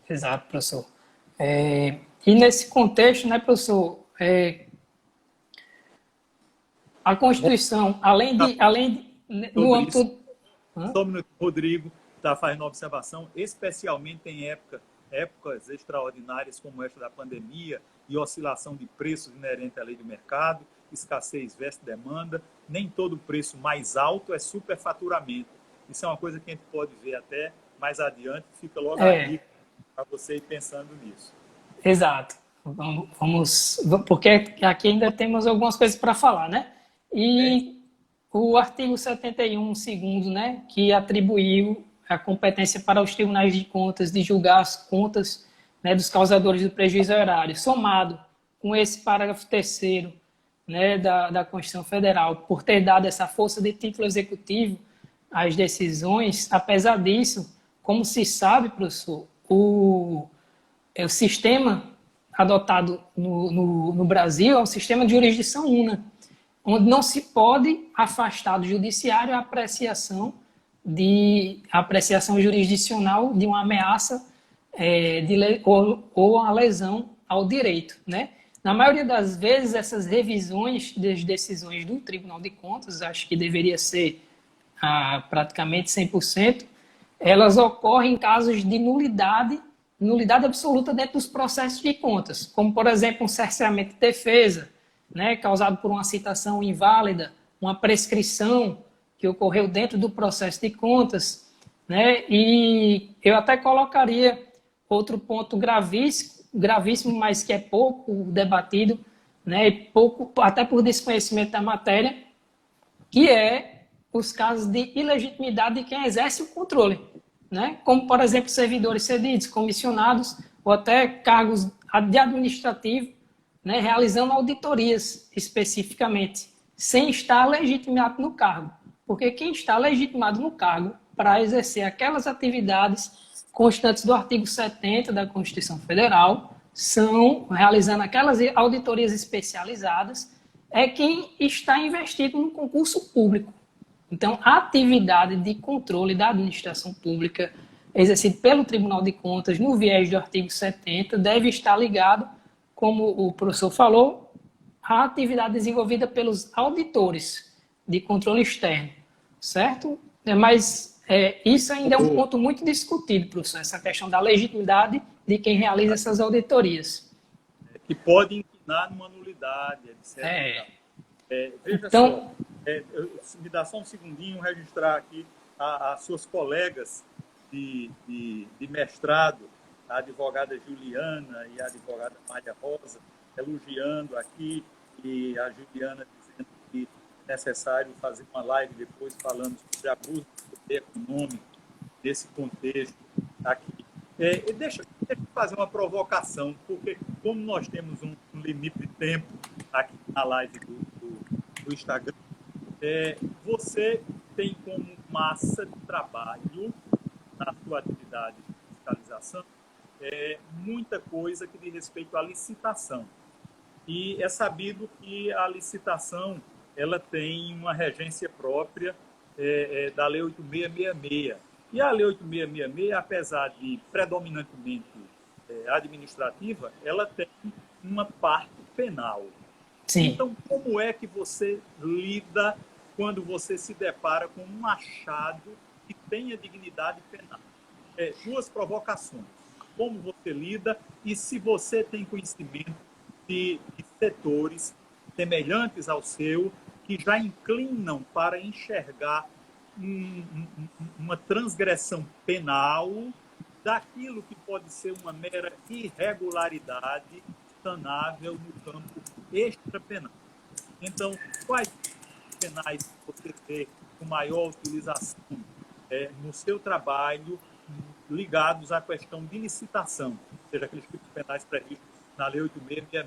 Exato, professor. E nesse contexto, né, professor, a Constituição, além de no âmbito...
Só um minuto, Rodrigo está fazendo uma observação, especialmente em épocas extraordinárias como esta da pandemia e oscilação de preços inerente à lei do mercado, escassez versus demanda, nem todo preço mais alto é superfaturamento. Isso é uma coisa que a gente pode ver até mais adiante, fica logo aqui para você ir pensando nisso.
Exato. Porque aqui ainda temos algumas coisas para falar, né? E o artigo 71, segundo, né, que atribuiu a competência para os tribunais de contas de julgar as contas, né, dos causadores do prejuízo horário, somado com esse parágrafo 3º, né, da Constituição Federal, por ter dado essa força de título executivo às decisões, apesar disso, como se sabe, professor, o sistema adotado no Brasil é um sistema de jurisdição una, onde não se pode afastar do judiciário a apreciação jurisdicional de uma ameaça ou a lesão ao direito, né? Na maioria das vezes, essas revisões das decisões do Tribunal de Contas, acho que deveria ser praticamente 100%, elas ocorrem em casos de nulidade absoluta dentro dos processos de contas, como, por exemplo, um cerceamento de defesa, né, causado por uma citação inválida, uma prescrição que ocorreu dentro do processo de contas, né, e eu até colocaria outro ponto gravíssimo, mas que é pouco debatido, né, e até por desconhecimento da matéria, que é os casos de ilegitimidade de quem exerce o controle, né, como, por exemplo, servidores cedidos, comissionados, ou até cargos de administrativo, né, realizando auditorias especificamente, sem estar legitimado no cargo. Porque quem está legitimado no cargo para exercer aquelas atividades constantes do artigo 70 da Constituição Federal, são realizando aquelas auditorias especializadas, é quem está investido no concurso público. Então, a atividade de controle da administração pública exercida pelo Tribunal de Contas no viés do artigo 70 deve estar ligado, como o professor falou, à atividade desenvolvida pelos auditores de controle externo, certo? Mas isso ainda é um ponto muito discutido, professor, essa questão da legitimidade de quem realiza essas auditorias.
Que pode inclinar numa nulidade, etc. Veja
então,
só, me dá só um segundinho registrar aqui as suas colegas de mestrado, a advogada Juliana e a advogada Maria Rosa, elogiando aqui, e a Juliana dizendo que é necessário fazer uma live depois falando sobre abuso do poder econômico desse contexto aqui. Deixa eu fazer uma provocação, porque como nós temos um limite de tempo aqui na live do Instagram, você tem como massa de trabalho na sua atividade de fiscalização muita coisa que diz respeito à licitação. E é sabido que a licitação ela tem uma regência própria da Lei 8666. E a Lei 8666, apesar de predominantemente administrativa, ela tem uma parte penal.
Sim.
Então, como é que você lida quando você se depara com um achado que tenha dignidade penal? Duas provocações. Como você lida e se você tem conhecimento de setores semelhantes ao seu que já inclinam para enxergar uma transgressão penal daquilo que pode ser uma mera irregularidade sanável no campo extrapenal. Então, quais penais você vê com maior utilização no seu trabalho ligados à questão de licitação, ou seja, aqueles tipos penais previstos na Lei 8.666.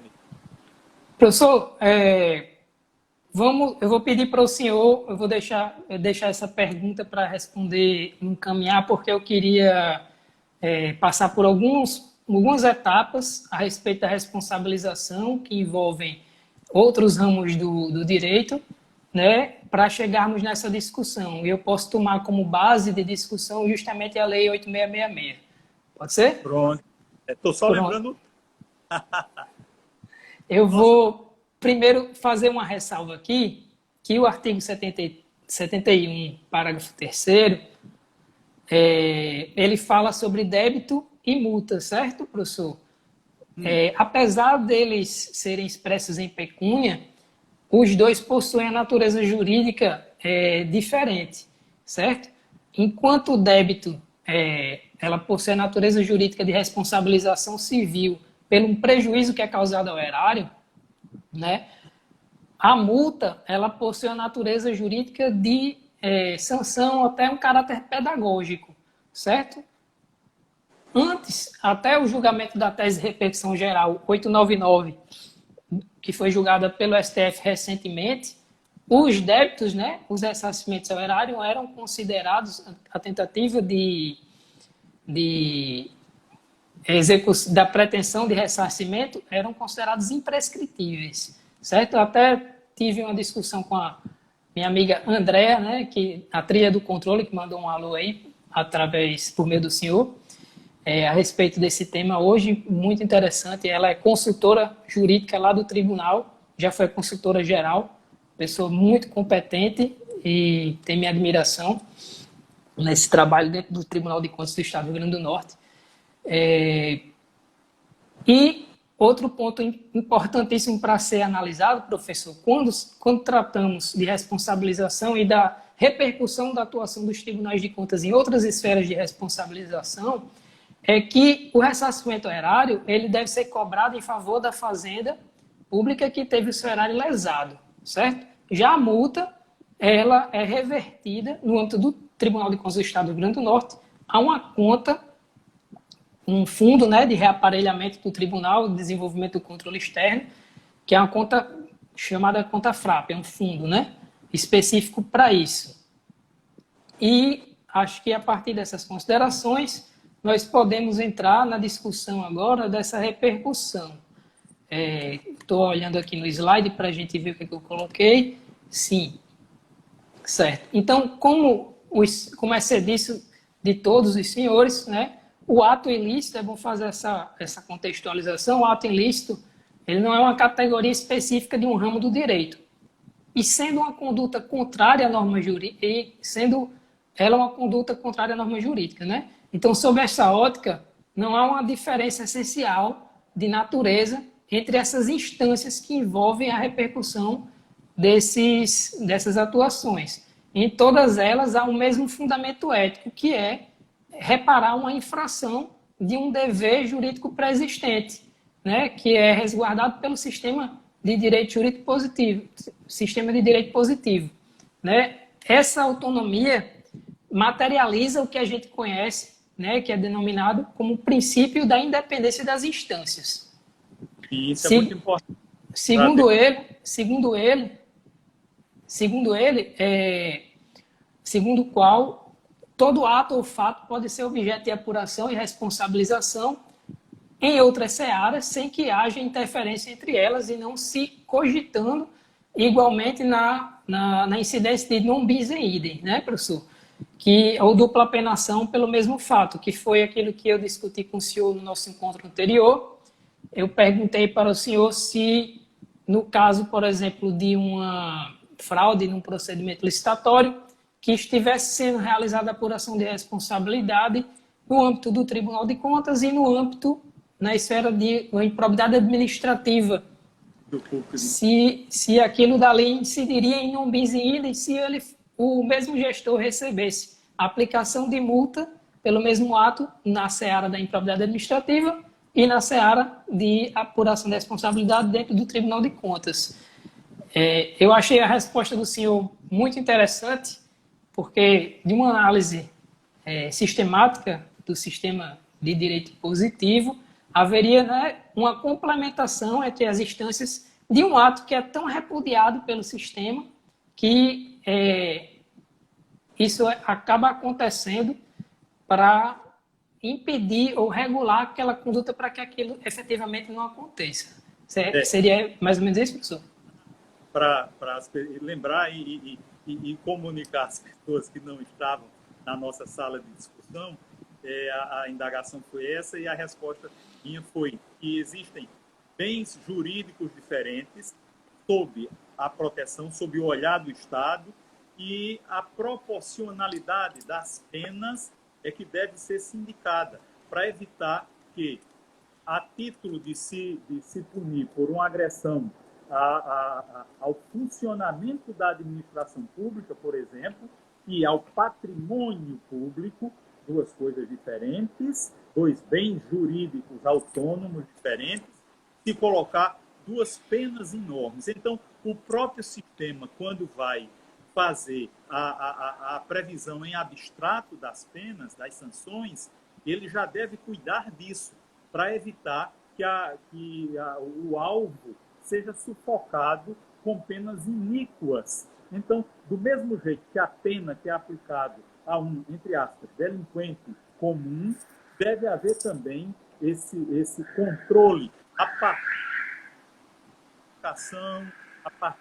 Professor, eu vou pedir para o senhor, eu vou deixar essa pergunta para responder, encaminhar, porque eu queria passar por algumas etapas a respeito da responsabilização que envolvem outros ramos do direito, né, para chegarmos nessa discussão. E eu posso tomar como base de discussão justamente a Lei 8.666. Pode ser?
Pronto. Estou só lembrando...
Eu vou primeiro fazer uma ressalva aqui, que o artigo 71, parágrafo 3º, ele fala sobre débito e multa, certo, professor? Apesar deles serem expressos em pecúnia, os dois possuem a natureza jurídica diferente, certo? Enquanto o débito ela possui a natureza jurídica de responsabilização civil pelo prejuízo que é causado ao erário, né? A multa ela possui a natureza jurídica de sanção, até um caráter pedagógico, certo? Antes, até o julgamento da tese de repercussão geral 899, que foi julgada pelo STF recentemente, os débitos, né, os ressarcimentos ao erário eram considerados a tentativa da pretensão de ressarcimento eram considerados imprescritíveis, certo? Eu até tive uma discussão com a minha amiga Andréa, né, que a tria do controle, que mandou um alô aí, por meio do senhor, a respeito desse tema hoje, muito interessante. Ela é consultora jurídica lá do tribunal, já foi consultora geral, pessoa muito competente e tem minha admiração nesse trabalho dentro do Tribunal de Contas do Estado do Rio Grande do Norte. E outro ponto importantíssimo para ser analisado, professor, quando tratamos de responsabilização e da repercussão da atuação dos tribunais de contas em outras esferas de responsabilização, é que o ressarcimento erário ele deve ser cobrado em favor da fazenda pública que teve o seu erário lesado, certo? Já a multa, ela é revertida no âmbito do Tribunal de Contas do Estado do Rio Grande do Norte a uma conta, um fundo, né, de reaparelhamento do Tribunal de Desenvolvimento do Controle Externo, que é uma conta chamada conta FRAP, é um fundo, né, específico para isso. E acho que a partir dessas considerações nós podemos entrar na discussão agora dessa repercussão. Estou olhando aqui no slide para a gente ver o que eu coloquei. Sim, certo. Então, como é serviço de todos os senhores, né, o ato ilícito, é bom fazer essa contextualização, o ato ilícito ele não é uma categoria específica de um ramo do direito. E sendo uma conduta contrária à norma jurídica, e sendo ela uma conduta contrária à norma jurídica, né? Então, sob essa ótica, não há uma diferença essencial de natureza entre essas instâncias que envolvem a repercussão dessas atuações. Em todas elas, há o mesmo fundamento ético, que é reparar uma infração de um dever jurídico pré-existente, né, que é resguardado pelo sistema de direito jurídico positivo, sistema de direito positivo, né? Essa autonomia materializa o que a gente conhece, né, que é denominado como o princípio da independência das instâncias.
E isso é muito importante.
Segundo o qual todo ato ou fato pode ser objeto de apuração e responsabilização em outras searas, sem que haja interferência entre elas e não se cogitando igualmente na incidência de non bis in idem, né, professor? Ou dupla penação pelo mesmo fato, que foi aquilo que eu discuti com o senhor no nosso encontro anterior. Eu perguntei para o senhor se, no caso, por exemplo, de uma fraude num procedimento licitatório, que estivesse sendo realizada a apuração de responsabilidade no âmbito do Tribunal de Contas e no âmbito, na esfera de improbidade administrativa, se aquilo dali incidiria em non bis in idem, se o mesmo gestor recebesse a aplicação de multa pelo mesmo ato na seara da improbidade administrativa e na seara de apuração de responsabilidade dentro do Tribunal de Contas. Eu achei a resposta do senhor muito interessante, porque de uma análise sistemática do sistema de direito positivo, haveria, né, uma complementação entre as instâncias de um ato que é tão repudiado pelo sistema que isso acaba acontecendo para impedir ou regular aquela conduta para que aquilo efetivamente não aconteça. Seria mais ou menos isso, professor?
Para lembrar e comunicar às pessoas que não estavam na nossa sala de discussão, a indagação foi essa e a resposta minha foi que existem bens jurídicos diferentes sob a proteção, sob o olhar do Estado, e a proporcionalidade das penas é que deve ser sindicada para evitar que, a título de se punir por uma agressão ao funcionamento da administração pública, por exemplo, e ao patrimônio público, duas coisas diferentes, dois bens jurídicos autônomos diferentes, se colocar duas penas enormes. Então, o próprio sistema, quando vai fazer a previsão em abstrato das penas, das sanções, ele já deve cuidar disso, para evitar que o alvo seja sufocado com penas iníquas. Então, do mesmo jeito que a pena que é aplicada a um, entre aspas, delinquente comum, deve haver também esse controle a partir da aplicação, a partir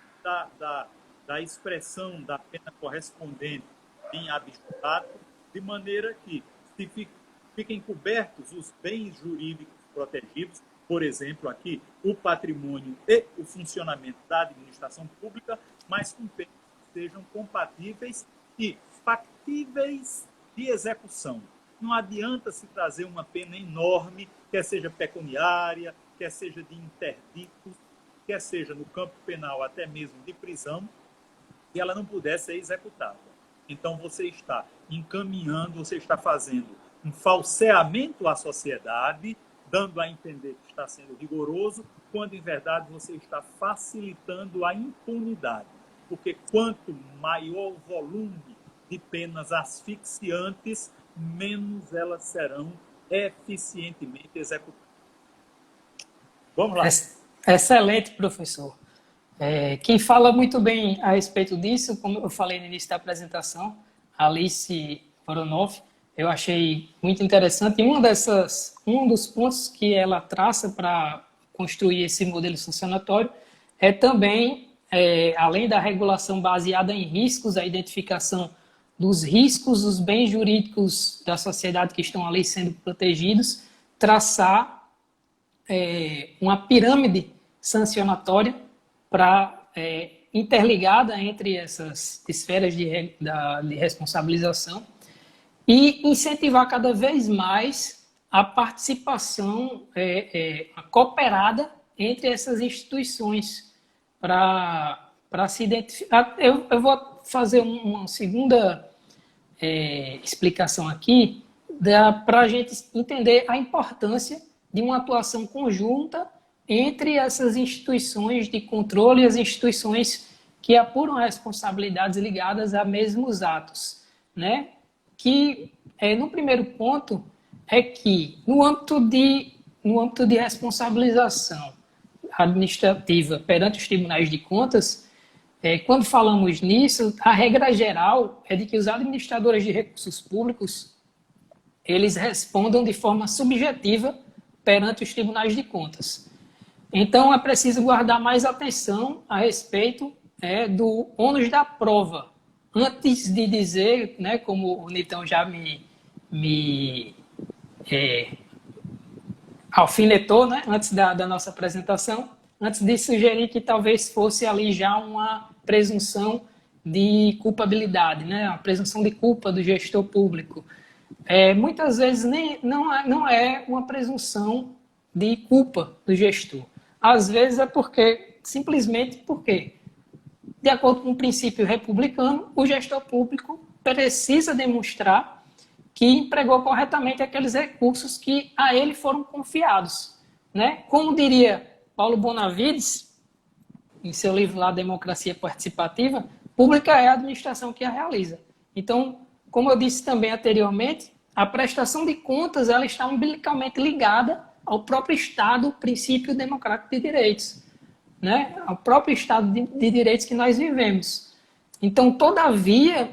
da expressão da pena correspondente em abstrato, de maneira que se fiquem cobertos os bens jurídicos protegidos, por exemplo, aqui, o patrimônio e o funcionamento da administração pública, mas com penas que sejam compatíveis e factíveis de execução. Não adianta se trazer uma pena enorme, quer seja pecuniária, quer seja de interditos, quer seja no campo penal até mesmo de prisão, e ela não puder ser executada. Então, você está encaminhando, você está fazendo um falseamento à sociedade, dando a entender que está sendo rigoroso, quando, em verdade, você está facilitando a impunidade. Porque quanto maior o volume de penas asfixiantes, menos elas serão eficientemente executadas. Vamos lá.
Excelente, professor. Quem fala muito bem a respeito disso, como eu falei no início da apresentação, Alice Voronoff, eu achei muito interessante. E um dos pontos que ela traça para construir esse modelo sancionatório é também, além da regulação baseada em riscos, a identificação dos riscos, dos bens jurídicos da sociedade que estão ali sendo protegidos, traçar uma pirâmide sancionatória interligada entre essas esferas de responsabilização e incentivar cada vez mais a participação cooperada entre essas instituições para se identificar. Eu vou fazer uma segunda explicação aqui para a gente entender a importância de uma atuação conjunta entre essas instituições de controle e as instituições que apuram responsabilidades ligadas a mesmos atos, né? Que, no primeiro ponto, é que no âmbito de responsabilização administrativa perante os tribunais de contas, quando falamos nisso, a regra geral é de que os administradores de recursos públicos eles respondam de forma subjetiva perante os tribunais de contas. Então, é preciso guardar mais atenção a respeito do ônus da prova. Antes de dizer, né, como o Nitão já me alfinetou, né, antes da nossa apresentação, antes de sugerir que talvez fosse ali já uma presunção de culpabilidade, né, a presunção de culpa do gestor público. Muitas vezes não é uma presunção de culpa do gestor. Às vezes simplesmente porque, de acordo com o princípio republicano, o gestor público precisa demonstrar que empregou corretamente aqueles recursos que a ele foram confiados, né? Como diria Paulo Bonavides, em seu livro lá, Democracia Participativa, pública é a administração que a realiza. Então, como eu disse também anteriormente, a prestação de contas ela está umbilicalmente ligada ao próprio Estado, princípio democrático de direitos, né? Ao próprio Estado de direitos que nós vivemos. Então, todavia,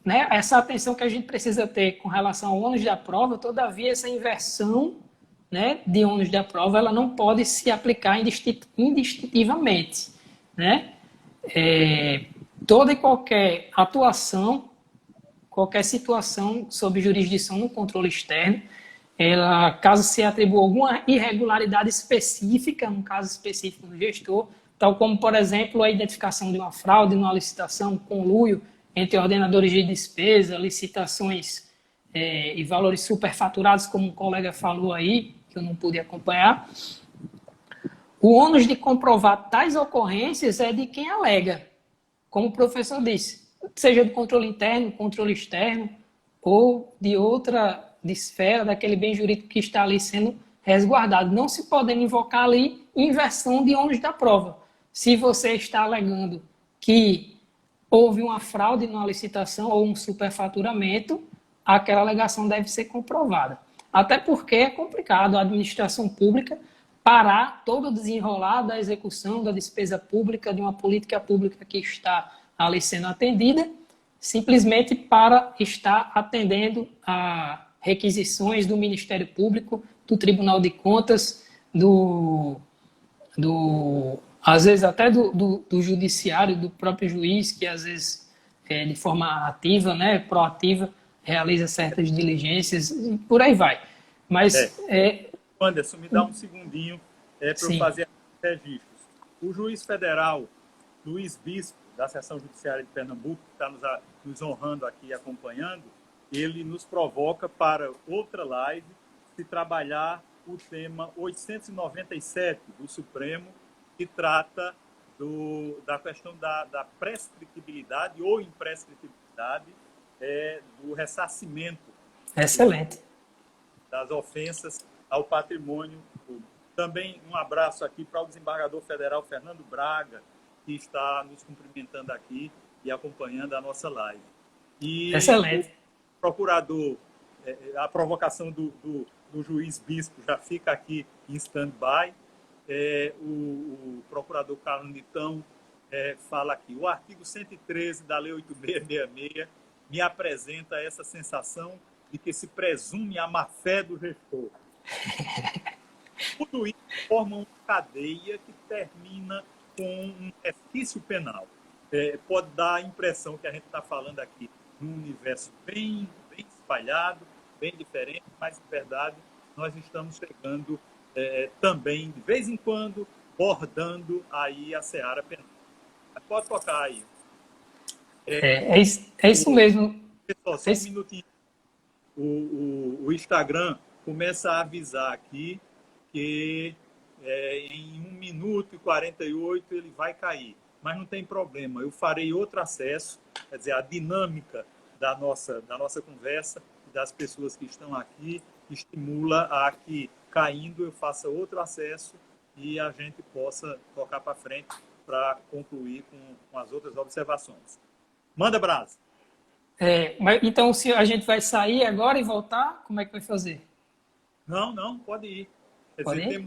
né, essa atenção que a gente precisa ter com relação ao ônus da prova, todavia, essa inversão, né, de ônus da prova, ela não pode se aplicar indistintivamente, né? Toda e qualquer atuação, qualquer situação sob jurisdição no controle externo, ela, caso se atribua alguma irregularidade específica, um caso específico do gestor, tal como, por exemplo, a identificação de uma fraude numa licitação, conluio entre ordenadores de despesa, licitações e valores superfaturados, como um colega falou aí, que eu não pude acompanhar. O ônus de comprovar tais ocorrências é de quem alega, como o professor disse, seja do controle interno, controle externo, ou de outra esfera daquele bem jurídico que está ali sendo resguardado. Não se pode invocar ali inversão de ônus da prova. Se você está alegando que houve uma fraude numa licitação ou um superfaturamento, aquela alegação deve ser comprovada. Até porque é complicado a administração pública parar todo o desenrolar da execução da despesa pública, de uma política pública que está ali sendo atendida, simplesmente para estar atendendo a requisições do Ministério Público, do Tribunal de Contas, às vezes até do Judiciário, do próprio juiz, que às vezes, de forma ativa, né, proativa, realiza certas diligências, e por aí vai. Mas...
Anderson, me dá um segundinho para eu fazer registros. O juiz federal Luiz Bispo, da Seção Judiciária de Pernambuco, que está nos honrando aqui e acompanhando, ele nos provoca para outra live se trabalhar o tema 897 do Supremo, que trata da questão da prescritibilidade ou imprescritibilidade do ressarcimento.
Excelente.
Das ofensas ao patrimônio público. Também um abraço aqui para o desembargador federal Fernando Braga, que está nos cumprimentando aqui e acompanhando a nossa live. E
excelente.
O procurador, a provocação do juiz Bispo já fica aqui em stand-by. O procurador Carlos Nitão fala aqui, o artigo 113 da Lei 8666 me apresenta essa sensação de que se presume a má-fé do gestor. Tudo isso forma uma cadeia que termina com um resquício penal. Pode dar a impressão que a gente está falando aqui num universo bem espalhado, bem diferente, mas, na verdade, nós estamos chegando também, de vez em quando, bordando aí a seara penal. Pode tocar aí.
É isso mesmo.
Só um minutinho. O Instagram começa a avisar aqui que em 1 minuto e 48 ele vai cair. Mas não tem problema, eu farei outro acesso, quer dizer, a dinâmica da nossa conversa, das pessoas que estão aqui, estimula a que, caindo, eu faça outro acesso e a gente possa tocar para frente para concluir com as outras observações. Manda, Brás.
Então, se a gente vai sair agora e voltar, como é que vai fazer?
Não, pode ir. Quer dizer,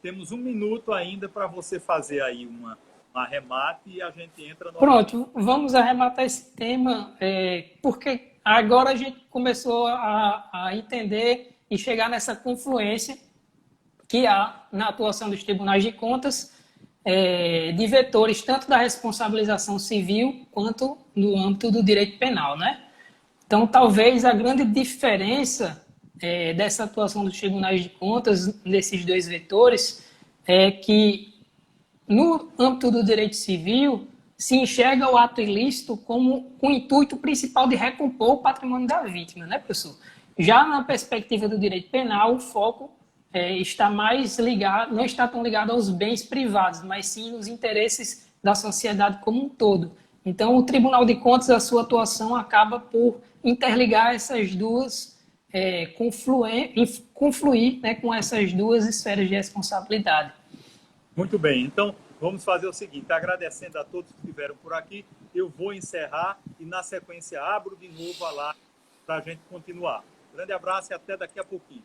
temos um minuto ainda para você fazer aí uma arremate e a gente entra no...
Pronto, vamos arrematar esse tema, porque agora a gente começou a entender e chegar nessa confluência que há na atuação dos tribunais de contas de vetores tanto da responsabilização civil quanto no âmbito do direito penal, né? Então, talvez a grande diferença dessa atuação dos tribunais de contas nesses dois vetores é que no âmbito do direito civil se enxerga o ato ilícito como o intuito principal de recompor o patrimônio da vítima, né, professor? Já na perspectiva do direito penal, o foco está mais ligado, não está tão ligado aos bens privados, mas sim nos interesses da sociedade como um todo. Então, o Tribunal de Contas, a sua atuação acaba por interligar essas duas, confluir, né, com essas duas esferas de responsabilidade.
Muito bem, então vamos fazer o seguinte, agradecendo a todos que estiveram por aqui, eu vou encerrar e na sequência abro de novo a live para a gente continuar. Grande abraço e até daqui a pouquinho.